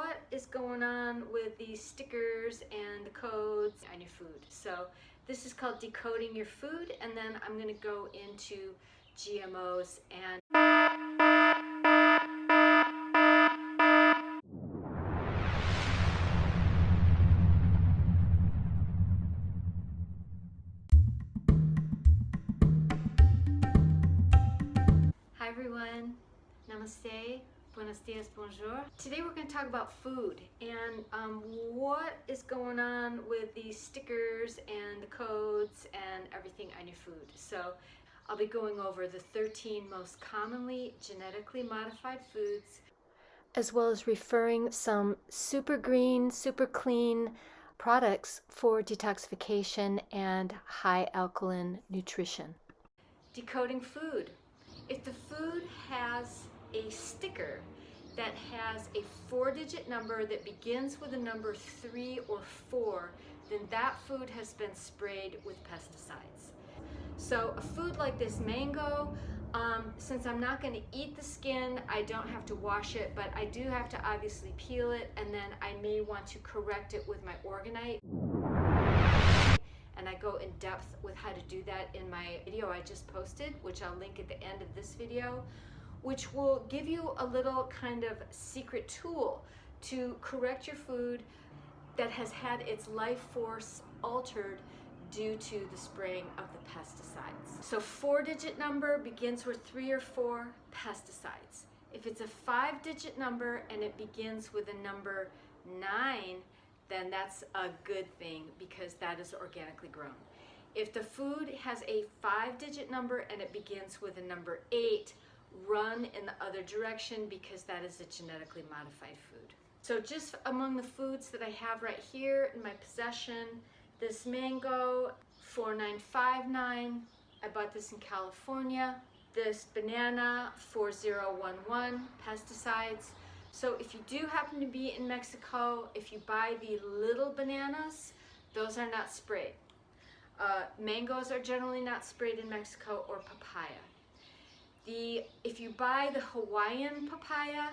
what is going on with these stickers and the codes on your food. So this is called Decoding Your Food, and then I'm going to go into GMOs and Hi everyone, namaste, buenos dias, bonjour. Today we're going to talk about food and what is going on with these stickers and the codes and everything on your food. So I'll be going over the 13 most commonly genetically modified foods, as well as referring some super green, super clean products for detoxification and high alkaline nutrition. Decoding food. If the food has a sticker that has a 4-digit number that begins with a number 3 or 4, then that food has been sprayed with pesticides. So a food like this mango, since I'm not going to eat the skin, I don't have to wash it, but I do have to obviously peel it, and then I may want to correct it with my organite. And I go in depth with how to do that in my video I just posted, which I'll link at the end of this video, which will give you a little kind of secret tool to correct your food that has had its life force altered due to the spraying of the pesticides. So 4-digit number begins with 3 or 4 pesticides. If it's a 5-digit number and it begins with a number 9, then that's a good thing because that is organically grown. If the food has a 5-digit number and it begins with a number 8, run in the other direction because that is a genetically modified food. So just among the foods that I have right here in my possession, this mango, 4959, I bought this in California. This banana, 4011, pesticides. So if you do happen to be in Mexico, if you buy the little bananas, those are not sprayed. Mangoes are generally not sprayed in Mexico, or papaya. If you buy the Hawaiian papaya,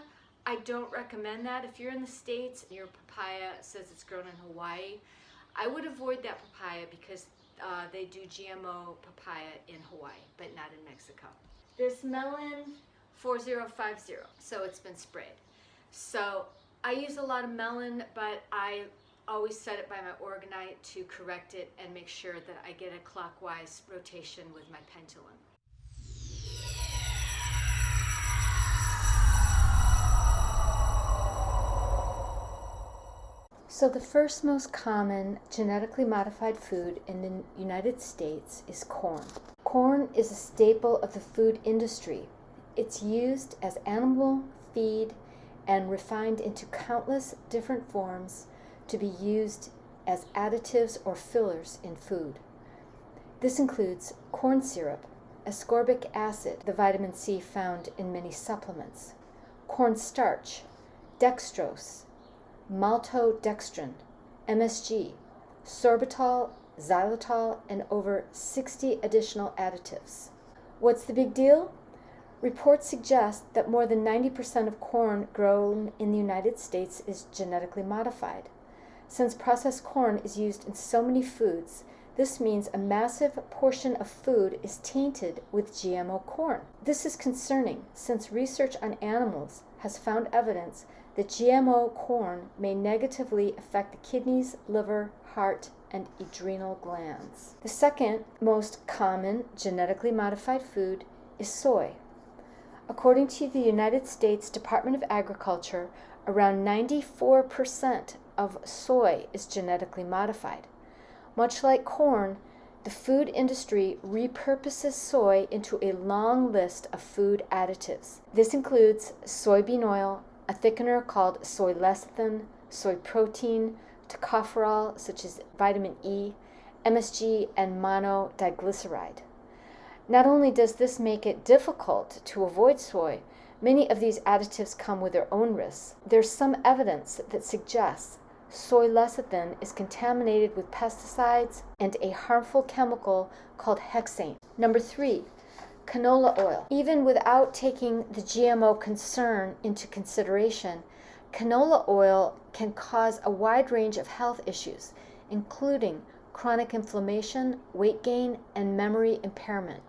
I don't recommend that. If you're in the States and your papaya says it's grown in Hawaii, I would avoid that papaya because they do GMO papaya in Hawaii, but not in Mexico. This melon, 4050, so it's been sprayed. So I use a lot of melon, but I always set it by my organite to correct it and make sure that I get a clockwise rotation with my pendulum. So the first most common genetically modified food in the United States is corn. Corn is a staple of the food industry. It's used as animal feed and refined into countless different forms to be used as additives or fillers in food. This includes corn syrup, ascorbic acid, the vitamin C found in many supplements, corn starch, dextrose, maltodextrin, MSG, sorbitol, xylitol, and over 60 additional additives. What's the big deal? Reports suggest that more than 90% of corn grown in the United States is genetically modified. Since processed corn is used in so many foods, this means a massive portion of food is tainted with GMO corn. This is concerning since research on animals has found evidence that GMO corn may negatively affect the kidneys, liver, heart, and adrenal glands. The second most common genetically modified food is soy. According to the United States Department of Agriculture, around 94% of soy is genetically modified. Much like corn, the food industry repurposes soy into a long list of food additives. This includes soybean oil, a thickener called soy lecithin, soy protein, tocopherol such as vitamin E, MSG, and monodiglyceride. Not only does this make it difficult to avoid soy, many of these additives come with their own risks. There's some evidence that suggests soy lecithin is contaminated with pesticides and a harmful chemical called hexane. Number 3, canola oil. Even without taking the GMO concern into consideration, Canola oil can cause a wide range of health issues, including chronic inflammation, weight gain, and memory impairment.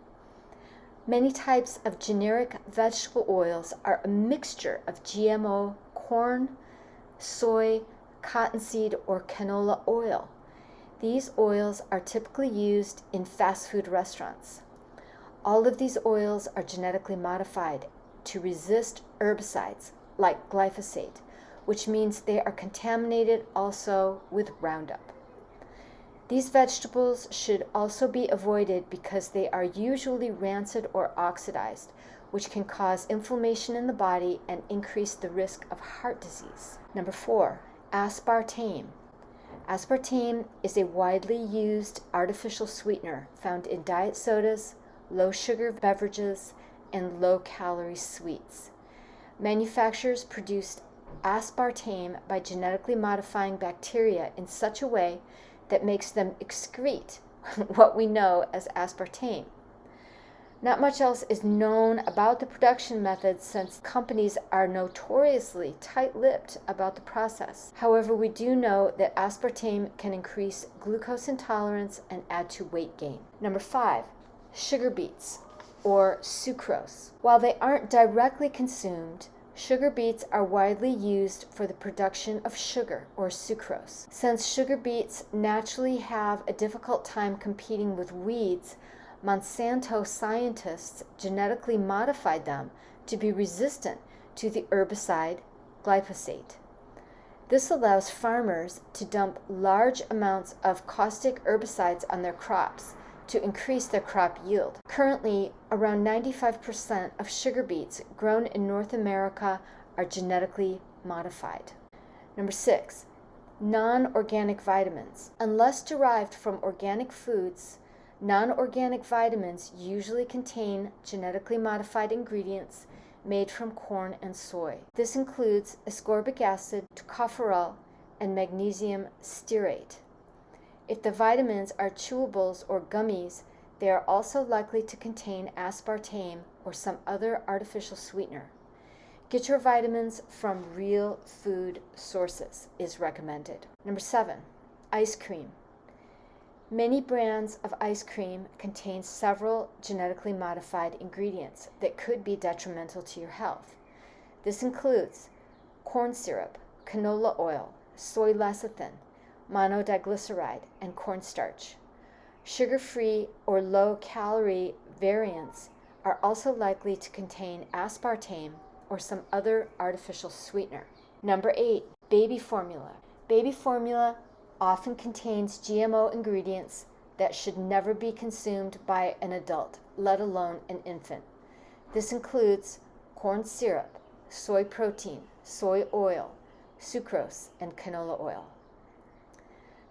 Many types of generic vegetable oils are a mixture of GMO corn, soy, cottonseed, or canola oil. These oils are typically used in fast food restaurants. All of these oils are genetically modified to resist herbicides like glyphosate, which means they are contaminated also with Roundup. These vegetables should also be avoided because they are usually rancid or oxidized, which can cause inflammation in the body and increase the risk of heart disease. Number 4, aspartame. Aspartame is a widely used artificial sweetener found in diet sodas, low-sugar beverages, and low-calorie sweets. Manufacturers produce aspartame by genetically modifying bacteria in such a way that makes them excrete what we know as aspartame. Not much else is known about the production methods since companies are notoriously tight-lipped about the process. However, we do know that aspartame can increase glucose intolerance and add to weight gain. Number 5, sugar beets, or sucrose. While they aren't directly consumed, sugar beets are widely used for the production of sugar, or sucrose. Since sugar beets naturally have a difficult time competing with weeds, Monsanto scientists genetically modified them to be resistant to the herbicide glyphosate. This allows farmers to dump large amounts of caustic herbicides on their crops to increase their crop yield. Currently, around 95% of sugar beets grown in North America are genetically modified. Number 6, non-organic vitamins. Unless derived from organic foods, non-organic vitamins usually contain genetically modified ingredients made from corn and soy. This includes ascorbic acid, tocopherol, and magnesium stearate. If the vitamins are chewables or gummies, they are also likely to contain aspartame or some other artificial sweetener. Get your vitamins from real food sources is recommended. Number 7, ice cream. Many brands of ice cream contain several genetically modified ingredients that could be detrimental to your health. This includes corn syrup, canola oil, soy lecithin, monodiglyceride, and cornstarch. Sugar-free or low-calorie variants are also likely to contain aspartame or some other artificial sweetener. Number 8, baby formula. Baby formula often contains GMO ingredients that should never be consumed by an adult, let alone an infant. This includes corn syrup, soy protein, soy oil, sucrose, and canola oil.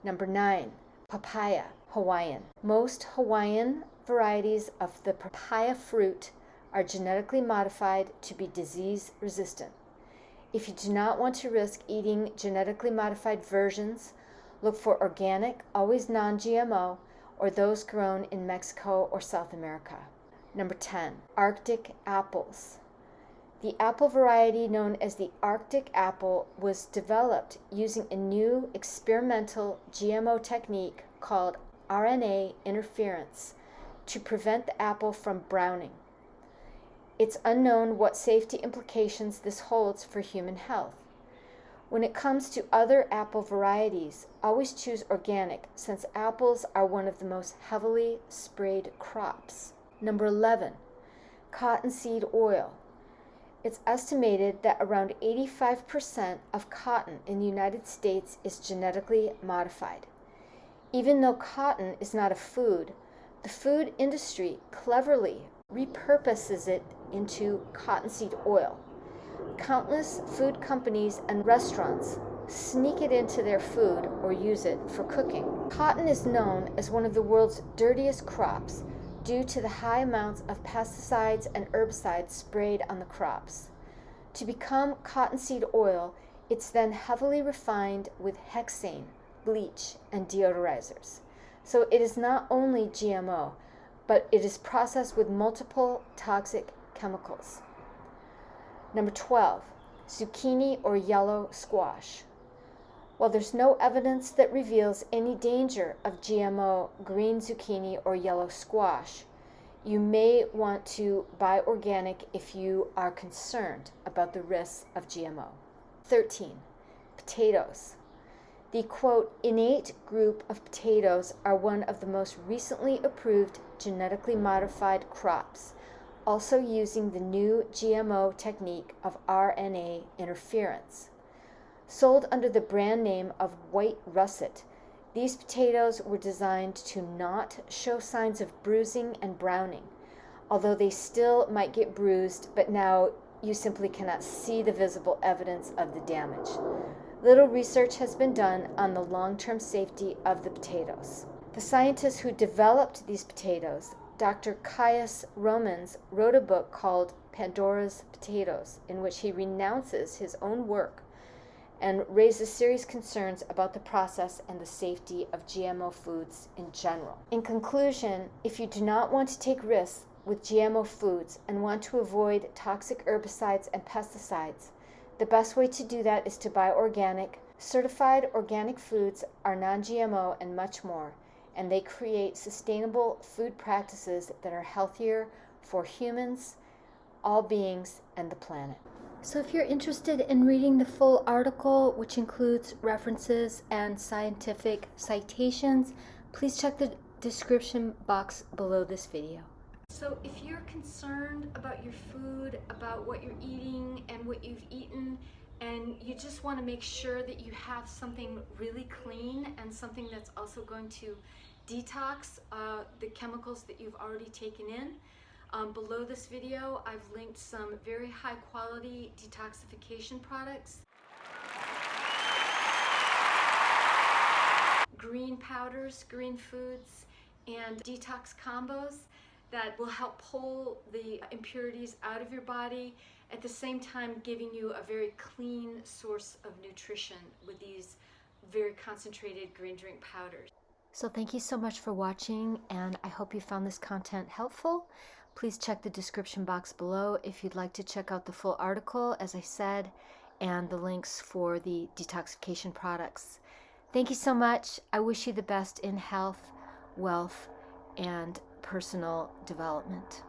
Number 9, papaya, Hawaiian. Most Hawaiian varieties of the papaya fruit are genetically modified to be disease resistant. If you do not want to risk eating genetically modified versions, look for organic, always non-GMO, or those grown in Mexico or South America. Number 10, Arctic apples. The apple variety known as the Arctic apple was developed using a new experimental GMO technique called RNA interference to prevent the apple from browning. It's unknown what safety implications this holds for human health. When it comes to other apple varieties, always choose organic since apples are one of the most heavily sprayed crops. Number 11, cottonseed oil. It's estimated that around 85% of cotton in the United States is genetically modified. Even though cotton is not a food, the food industry cleverly repurposes it into cottonseed oil. Countless food companies and restaurants sneak it into their food or use it for cooking. Cotton is known as one of the world's dirtiest crops due to the high amounts of pesticides and herbicides sprayed on the crops. To become cottonseed oil, it's then heavily refined with hexane, bleach, and deodorizers. So it is not only GMO, but it is processed with multiple toxic chemicals. Number 12, zucchini or yellow squash. While there's no evidence that reveals any danger of GMO green zucchini or yellow squash, you may want to buy organic if you are concerned about the risks of GMO. 13. Potatoes. The quote, innate group of potatoes are one of the most recently approved genetically modified crops, also using the new GMO technique of RNA interference. Sold under the brand name of white russet, these potatoes were designed to not show signs of bruising and browning, although they still might get bruised, but now you simply cannot see the visible evidence of the damage. Little research has been done on the long-term safety of the potatoes. The scientist who developed these potatoes, Dr. Caius Romans, wrote a book called Pandora's Potatoes, in which he renounces his own work and raises serious concerns about the process and the safety of GMO foods in general. In conclusion, if you do not want to take risks with GMO foods and want to avoid toxic herbicides and pesticides, the best way to do that is to buy organic. Certified organic foods are non-GMO and much more, and they create sustainable food practices that are healthier for humans, all beings, and the planet. So if you're interested in reading the full article, which includes references and scientific citations, please check the description box below this video. So if you're concerned about your food, about what you're eating and what you've eaten, and you just want to make sure that you have something really clean and something that's also going to detox the chemicals that you've already taken in, below this video I've linked some very high quality detoxification products, green powders, green foods, and detox combos that will help pull the impurities out of your body, at the same time giving you a very clean source of nutrition with these very concentrated green drink powders. So thank you so much for watching, and I hope you found this content helpful. Please check the description box below if you'd like to check out the full article, as I said, and the links for the detoxification products. Thank you so much. I wish you the best in health, wealth, and personal development.